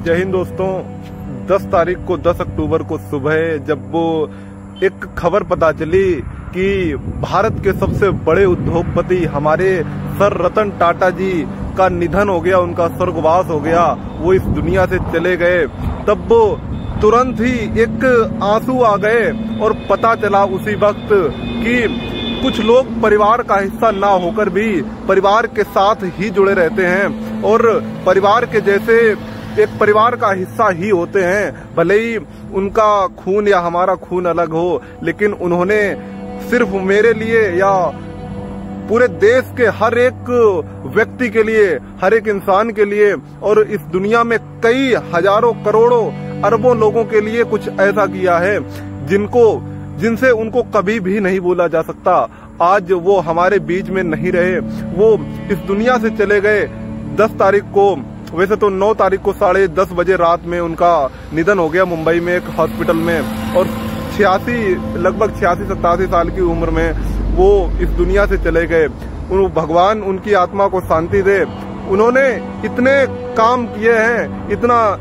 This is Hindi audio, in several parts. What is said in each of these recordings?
जय हिंद दोस्तों। 10 तारीख को 10 अक्टूबर को सुबह जब वो एक खबर पता चली कि भारत के सबसे बड़े उद्योगपति हमारे सर रतन टाटा जी का निधन हो गया, उनका स्वर्गवास हो गया, वो इस दुनिया से चले गए, तब वो तुरंत ही एक आंसू आ गए और पता चला उसी वक्त कि कुछ लोग परिवार का हिस्सा ना होकर भी परिवार के साथ ही जुड़े रहते हैं और परिवार के जैसे एक परिवार का हिस्सा ही होते हैं। भले ही उनका खून या हमारा खून अलग हो, लेकिन उन्होंने सिर्फ मेरे लिए या पूरे देश के हर एक व्यक्ति के लिए, हर एक इंसान के लिए और इस दुनिया में कई हजारों करोड़ों अरबों लोगों के लिए कुछ ऐसा किया है जिनसे उनको कभी भी नहीं भूला जा सकता। आज वो हमारे बीच में नहीं रहे, वो इस दुनिया से चले गए 10 तारीख को। वैसे तो 9 तारीख को 10:30 बजे रात में उनका निधन हो गया मुंबई में एक हॉस्पिटल में, और लगभग 86-87 साल की उम्र में वो इस दुनिया से चले गए। भगवान उनकी आत्मा को शांति दे। उन्होंने इतने काम किए हैं,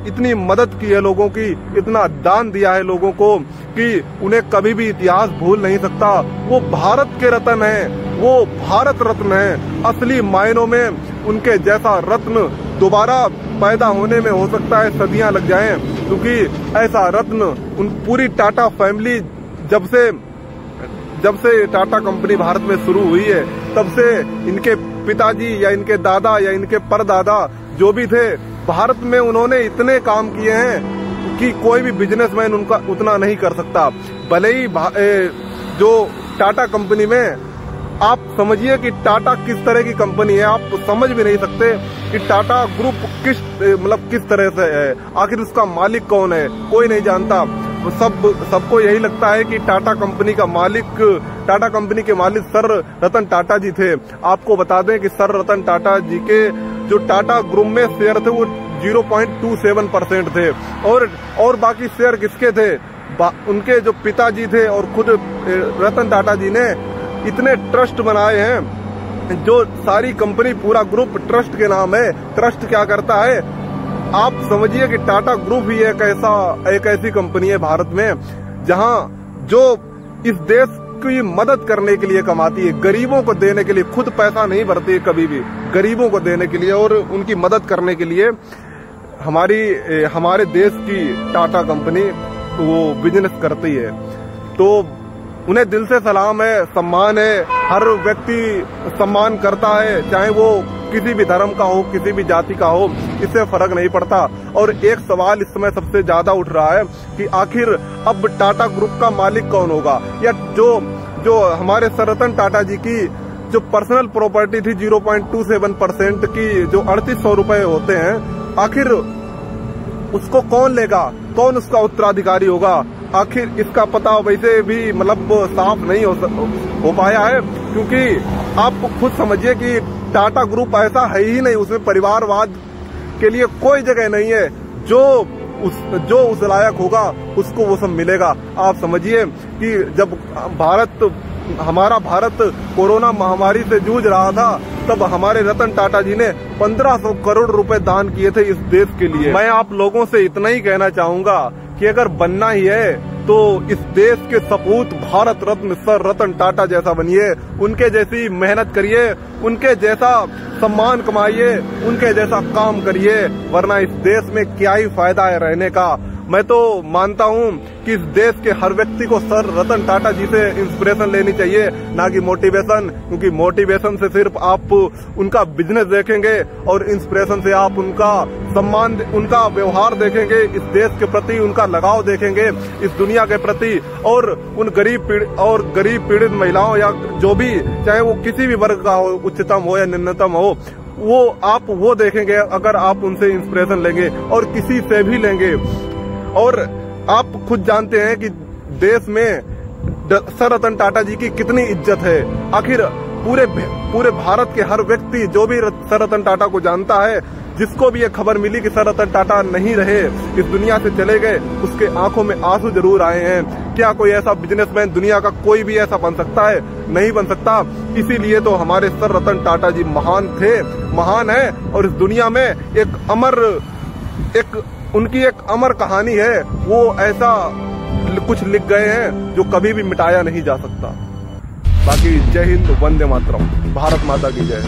इतनी मदद की है लोगों की, इतना दान दिया है लोगों को कि उन्हें कभी भी इतिहास भूल नहीं सकता। वो भारत के रत्न हैं, वो भारत रत्न हैं। असली मायनों में उनके जैसा रत्न दोबारा पैदा होने में हो सकता है सदियां लग जाएं, क्योंकि ऐसा रत्न उन पूरी टाटा फैमिली जब से टाटा कंपनी भारत में शुरू हुई है तब से इनके पिताजी या इनके दादा या इनके परदादा जो भी थे, भारत में उन्होंने इतने काम किए हैं कि कोई भी बिजनेसमैन उनका उतना नहीं कर सकता। भले ही जो टाटा कंपनी में आप समझिए कि टाटा किस तरह की कंपनी है, आप समझ भी नहीं सकते कि टाटा ग्रुप किस तरह से है। आखिर उसका मालिक कौन है, कोई नहीं जानता। सबको यही लगता है कि टाटा कंपनी के मालिक सर रतन टाटा जी थे। आपको बता दें कि सर रतन टाटा जी के जो टाटा ग्रुप में शेयर थे वो 0.27% थे, और बाकी शेयर किसके थे? उनके जो पिताजी थे, और खुद रतन टाटा जी ने इतने ट्रस्ट बनाए हैं, जो सारी कंपनी पूरा ग्रुप ट्रस्ट के नाम है। ट्रस्ट क्या करता है? आप समझिए कि टाटा ग्रुप ही एक ऐसी कंपनी है भारत में जहां जो इस देश की मदद करने के लिए कमाती है, गरीबों को देने के लिए, खुद पैसा नहीं भरती है कभी भी, गरीबों को देने के लिए और उनकी मदद करने के लिए हमारे देश की टाटा कंपनी वो बिजनेस करती है। तो उन्हें दिल से सलाम है, सम्मान है। हर व्यक्ति सम्मान करता है, चाहे वो किसी भी धर्म का हो, किसी भी जाति का हो, इससे फर्क नहीं पड़ता। और एक सवाल इस समय सबसे ज्यादा उठ रहा है कि आखिर अब टाटा ग्रुप का मालिक कौन होगा, या जो हमारे सर रतन टाटा जी की जो पर्सनल प्रॉपर्टी थी 0.27% की, जो 3800 रुपए होते हैं, आखिर उसको कौन लेगा, कौन उसका उत्तराधिकारी होगा? आखिर इसका पता वैसे भी साफ नहीं हो पाया है, क्योंकि आप खुद समझिए कि टाटा ग्रुप ऐसा है ही नहीं, उसमें परिवारवाद के लिए कोई जगह नहीं है। जो उस लायक होगा उसको वो सब मिलेगा। आप समझिए कि जब हमारा भारत कोरोना महामारी से जूझ रहा था, तब हमारे रतन टाटा जी ने 1500 करोड़ रुपए दान किए थे इस देश के लिए। मैं आप लोगों से इतना ही कहना चाहूंगा कि अगर बनना ही है तो इस देश के सपूत भारत रत्न सर रतन टाटा जैसा बनिए, उनके जैसी मेहनत करिए, उनके जैसा सम्मान कमाइए, उनके जैसा काम करिए, वरना इस देश में क्या ही फायदा है रहने का। मैं तो मानता हूं कि इस देश के हर व्यक्ति को सर रतन टाटा जी से इंस्पिरेशन लेनी चाहिए, ना कि मोटिवेशन, क्योंकि मोटिवेशन से सिर्फ आप उनका बिजनेस देखेंगे और इंस्पिरेशन से आप उनका सम्मान, उनका व्यवहार देखेंगे, इस देश के प्रति उनका लगाव देखेंगे, इस दुनिया के प्रति, और उन गरीब पीड़ित महिलाओं या जो भी, चाहे वो किसी भी वर्ग का हो, उच्चतम हो या निम्नतम हो, वो देखेंगे अगर आप उनसे इंस्पिरेशन लेंगे, और किसी से भी लेंगे। और आप खुद जानते हैं कि देश में सर रतन टाटा जी की कितनी इज्जत है। आखिर पूरे भारत के हर व्यक्ति जो भी सर रतन टाटा को जानता है, जिसको भी ये खबर मिली कि सर रतन टाटा नहीं रहे, इस दुनिया से चले गए, उसके आंखों में आंसू जरूर आए हैं। क्या कोई ऐसा बिजनेसमैन दुनिया का कोई भी ऐसा बन सकता है? नहीं बन सकता। इसीलिए तो हमारे सर रतन टाटा जी महान थे, महान है, और इस दुनिया में एक उनकी एक अमर कहानी है, वो ऐसा कुछ लिख गए हैं जो कभी भी मिटाया नहीं जा सकता। बाकी जय हिंद, वंदे मातरम, भारत माता की जय।